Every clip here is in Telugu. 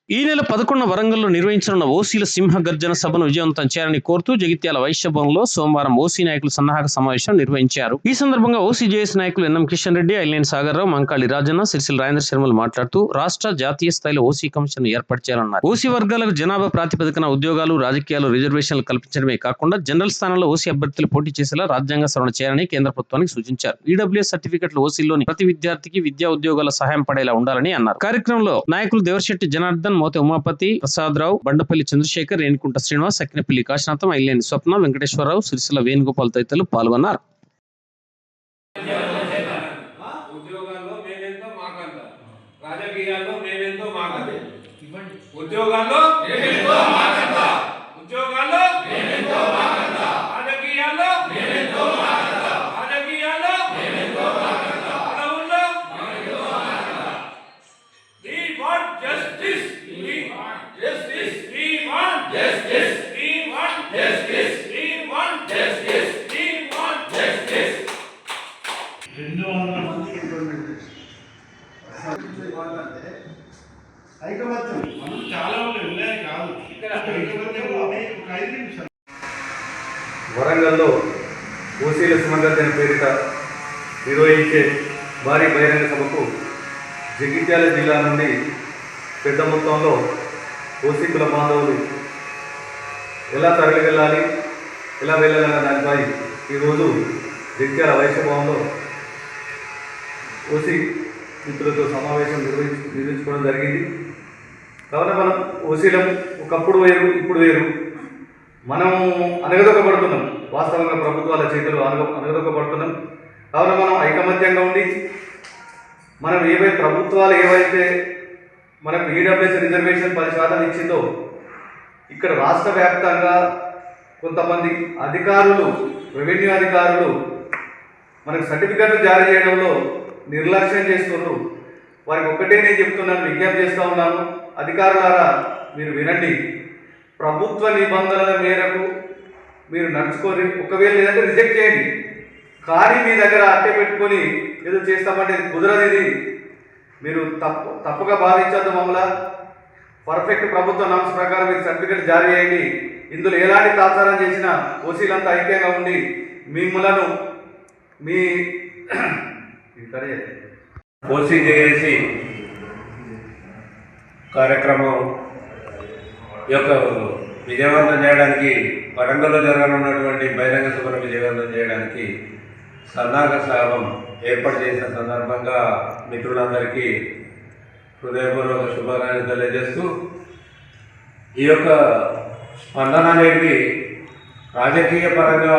ఈ నెల 11 వరంగల్లో నిర్వహించనున్న ఓసీల సింహ గర్జన సభను విజయవంతం చేయాలని కోరుతూ జగిత్యాల వైశ్య భవన్లో సోమవారం ఓసీ నాయకుల సన్నాహక సమావేశం నిర్వహించారు. ఈ సందర్భంగా ఓసీ జేఏసీ నాయకులు ఎన్ఎం కిషన్ రెడ్డి, ఐలేని సాగర్రావు, మంకాళి రాజన్న, సిరిసిల్ల రాజేంద్ర శర్మలు మాట్లాడుతూ రాష్ట్ర జాతీయ స్థాయిలో ఓసీ కమిషన్ ఏర్పాటు చేయాలన్నారు. ఓసీ వర్గాలకు జనాభా ప్రాతిపదికన ఉద్యోగాలు, రాజకీయాలు, రిజర్వేషన్లు కల్పించడమే కాకుండా జనరల్ స్థానంలో ఓసీ అభ్యర్థులు పోటీ చేసేలా రాజ్యాంగ సవరణ చేయాలని కేంద్ర ప్రభుత్వానికి సూచించారు. ఈడబ్ల్యూఎస్ సర్టిఫికెట్లు ఓసీలోని ప్రతి విద్యార్థికి విద్యా ఉద్యోగాల సహాయం పడేలా ఉండాలని అన్నారు. కార్యక్రమంలో నాయకులు దేవరశెట్టి జనార్దన్, మోతే ఉమాపతి, ప్రసాదరావు, బండపల్లి చంద్రశేఖర్, రేణికుంట శ్రీనివాస్, సక్కినపల్లి కాశనాథం, ఐలేని స్వప్న, వెంకటేశ్వరరావు, సిరిసిల్ల వేణుగోపాల్ తదితరులు పాల్గొన్నారు. వరంగల్లో ఓసీల సింహగర్జన పేరిట నిర్వహించే భారీ బహిరంగ సభకు జగిత్యాల జిల్లా నుండి పెద్ద మొత్తంలో ఓసీ కుల బాంధవులు ఎలా తరలి వెళ్ళాలి, ఎలా వెళ్ళాలన్న దానిపై ఈరోజు జగిత్యాల వైశ్య భవన్లో ఓసీ మిత్రులతో సమావేశం నిర్వహించుకోవడం జరిగింది. కావున మనం ఓసీలం ఒకప్పుడు వేరు, ఇప్పుడు వేరు. మనము అనగదొక్కబడుతున్నాం, వాస్తవంగా ప్రభుత్వాల చేతులు అనగదొక్కబడుతున్నాం. కావున మనం ఐకమత్యంగా ఉండి మనం ప్రభుత్వాలు ఏవైతే మనకు ఈడబ్ల్యూఎస్ రిజర్వేషన్ 10% ఇచ్చిందో ఇక్కడ రాష్ట్ర వ్యాప్తంగా కొంతమంది అధికారులు, రెవెన్యూ అధికారులు మనకు సర్టిఫికెట్లు జారీ చేయడంలో నిర్లక్ష్యం చేస్తున్నారు. వారికి ఒక్కటే నేను చెప్తున్నాను, విజ్ఞప్తి చేస్తూ ఉన్నాను, అధికారులారా మీరు వినండి. ప్రభుత్వ నిబంధనల మేరకు మీరు నడుచుకొని, ఒకవేళ లేదంటే రిజెక్ట్ చేయండి. కానీ మీ దగ్గర అట్టే పెట్టుకొని ఏదో చేస్తామంటే కుదరదు. ఇది మీరు తప్పుగా భావించద్దు. మమ్మల్ని పర్ఫెక్ట్ ప్రభుత్వ నామ్స్ ప్రకారం మీరు సర్టిఫికెట్ జారీ చేయండి. ఇందులో ఎలాంటి తాత్సారం చేసినా ఓసీలంతా ఐక్యంగా ఉండి మిమ్మలను మీ ఓసీ జేఏసీ కార్యక్రమం యొక్క విజయవంతం చేయడానికి, వరంగల్లో జరగనున్నటువంటి బహిరంగ సభను విజయవంతం చేయడానికి సన్నాహక సభం ఏర్పాటు చేసిన సందర్భంగా మిత్రులందరికీ హృదయపూర్వక శుభాకాంక్షలు తెలియజేస్తూ, ఈ యొక్క స్పందన అనేది రాజకీయ పరంగా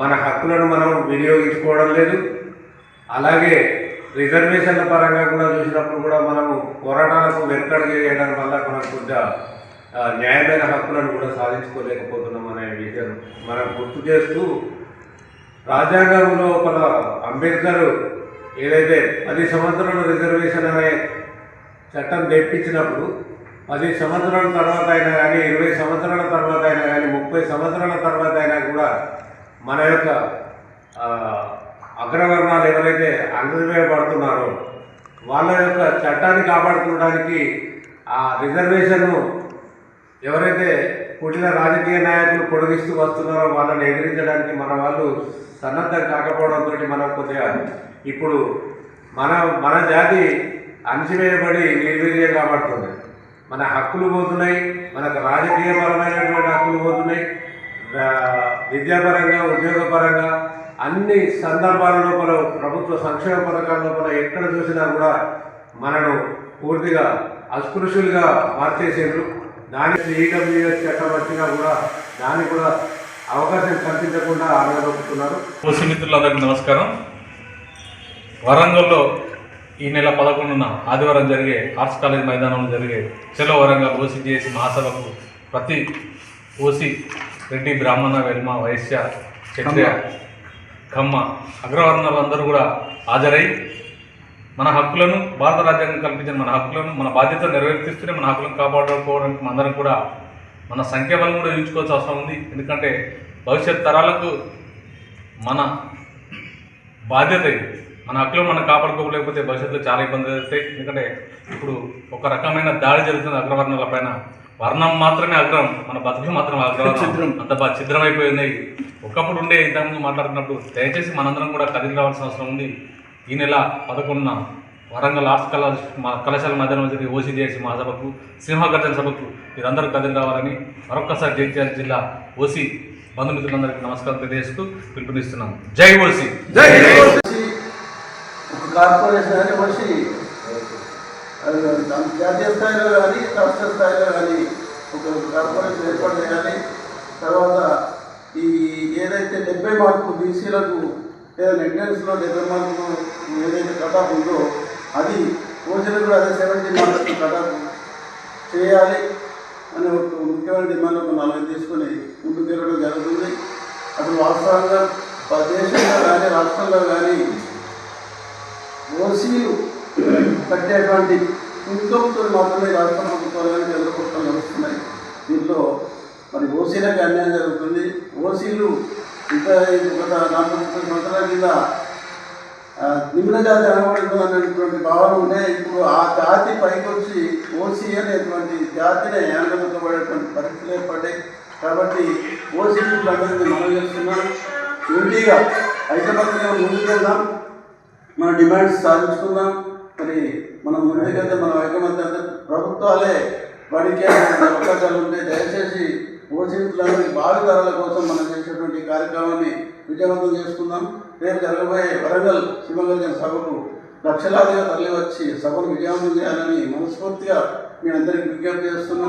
మన హక్కులను మనం వినియోగించుకోవడం లేదు. అలాగే రిజర్వేషన్ల పరంగా కూడా చూసినప్పుడు కూడా మనము పోరాటాలకు వెనుకడుగు చేయడం వల్ల మనకు కొంచెం న్యాయమైన హక్కులను కూడా సాధించుకోలేకపోతున్నాం అనే విషయం మనం గుర్తు చేస్తూ, రాజ్యాంగంలో ఒక అంబేద్కర్ ఏదైతే 10 సంవత్సరాల రిజర్వేషన్ అనే చట్టం తెప్పించినప్పుడు 10 సంవత్సరాల తర్వాత అయినా కానీ, 20 సంవత్సరాల తర్వాత అయినా కానీ, 30 సంవత్సరాల తర్వాత అయినా కూడా మన యొక్క అగ్రవర్ణాలు ఎవరైతే అణచివేయబడుతున్నారో వాళ్ళ యొక్క చట్టాన్ని కాపాడుకోవడానికి ఆ రిజర్వేషన్ను ఎవరైతే పుట్టిన రాజకీయ నాయకులు పొడిగిస్తూ వస్తున్నారో వాళ్ళని ఎదిరించడానికి మన వాళ్ళు సన్నద్ధం కాకపోవడంతో మనం కొద్దిగా ఇప్పుడు మన జాతి అణచివేయబడి నిర్వీర్యం కాబడుతుంది. మన హక్కులు పోతున్నాయి, మనకు రాజకీయపరమైనటువంటి హక్కులు పోతున్నాయి, విద్యాపరంగా, ఉద్యోగపరంగా అన్ని సందర్భాల లోపల, ప్రభుత్వ సంక్షేమ పథకాల లోపల ఎక్కడ చూసినా కూడా మనను పూర్తిగా అస్పృశ్యులుగా మార్చేసారు. దానికి ఈడబ్ల్యూఎస్ చట్టం వచ్చినా కూడా దానికి కూడా అవకాశం కల్పించకుండా ఆడగలుగుతున్నారు. ఓసీ మిత్రులందరికీ నమస్కారం. వరంగల్లో ఈ నెల 11న ఆదివారం జరిగే ఆర్ట్స్ కాలేజ్ మైదానంలో జరిగే చలో వరంగల్ ఓసీ జేఏసీ మహాసభకు ప్రతి ఓసీ రెడ్డి, బ్రాహ్మణ, వెల్మ, వైశ్య, క్షత్రియ, కమ్మ అగ్రవర్ణాలందరూ కూడా హాజరై మన హక్కులను, భారత రాజ్యాంగం కల్పించిన మన హక్కులను, మన బాధ్యత నెరవేర్తిస్తూనే మన హక్కులను కాపాడుకోవడానికి అందరం కూడా మన సంఖ్యాబలం కూడా యూచుకోవాల్సిన అవసరం ఉంది. ఎందుకంటే భవిష్యత్ తరాలకు మన బాధ్యత ఇది. మన హక్కులను మనం కాపాడుకోలేకపోతే భవిష్యత్తులో చాలా ఇబ్బందులు జరుగుతాయి. ఎందుకంటే ఇప్పుడు ఒక రకమైన దాడి జరుగుతుంది అగ్రవర్ణాల పైన. వర్ణం మాత్రమే అగ్రం, మన బతుకులు మాత్రం అగ్రం, అంత ఛిద్రమైపోయింది. ఒకప్పుడు ఉండే ఇంతకుముందు మాట్లాడుతున్నప్పుడు దయచేసి మనందరం కూడా కదిలి రావాల్సిన అవసరం ఉంది. ఈ నెల 11న వరంగల్ ఆర్ట్స్ కళాశాల మైదానంలో జరిగే ఓసీజేఏసీ మహాసభకు, సింహగర్జన సభకు మీరందరూ కదిలి రావాలని మరొక్కసారి జగిత్యాల జిల్లా ఓసీ బంధుమిత్రులందరికీ నమస్కారం తెలియజేస్తూ పిలుపునిస్తున్నాం. జై ఓసీ. ఒక కార్పొరేషన్ అని వచ్చి జాతీయ స్థాయిలో కానీ రాష్ట్ర స్థాయిలో కానీ ఒక కార్పొరేషన్ ఏర్పాటు చేయాలి. తర్వాత ఈ ఏదైతే 70 మార్కులు బీసీలకు లేదా ఎంట్రన్స్లో 70 మార్కులు ఏదైతే కటాఫ్ ఉందో అది ఓసీలకు కూడా అదే 70 మార్కులు కటాఫ్ చేయాలి అని ఒక ముఖ్యమైన డిమాండ్ ఒక 4 తీసుకొని ముందుకు వెళ్ళడం జరుగుతుంది. అసలు వాస్తవంగా దేశంలో కానీ రాష్ట్రంలో కానీ ఓసీలు కట్టేటువంటి ఇన్కమ్తో మాత్రమే రాష్ట్ర ప్రభుత్వాలు కానీ కేంద్ర ప్రభుత్వాలు నడుస్తున్నాయి. దీంట్లో మరి ఓసీలకు అన్యాయం జరుగుతుంది. ఓసీలు ఇంకా గత 40 సంవత్సరాల కింద నిమ్న జాతి అనబడుతుంది అనేటువంటి భావన ఉంటే ఇప్పుడు ఆ జాతి పైకి వచ్చి ఓసీ అనేటువంటి జాతిని అనుమతించబడేటువంటి పరిస్థితులు ఏర్పడ్డాయి. కాబట్టి ఓసీలు అందరికీ మనం చేస్తున్నాం. యూనిటీగా ఐకమత్యంగా ముందుకెళ్దాం, మన డిమాండ్స్ సాధించుకుందాం. మరి మనం ముందుకెళ్తే మనం ఐకమత్యం ప్రభుత్వాలే వాడికే అవకాశాలు ఉంటే దయచేసి ఓసీలందరికీ భావితరాల కోసం మనం చేసేటువంటి కార్యక్రమాన్ని విజయవంతం చేసుకుందాం. రేపు జరగబోయే వరంగల్ సింహగర్జన సభకు లక్షలాదిగా తరలి వచ్చి సభను విజయవంతం చేయాలని మనస్ఫూర్తిగా మీ అందరికీ విజ్ఞప్తి చేస్తున్నాం.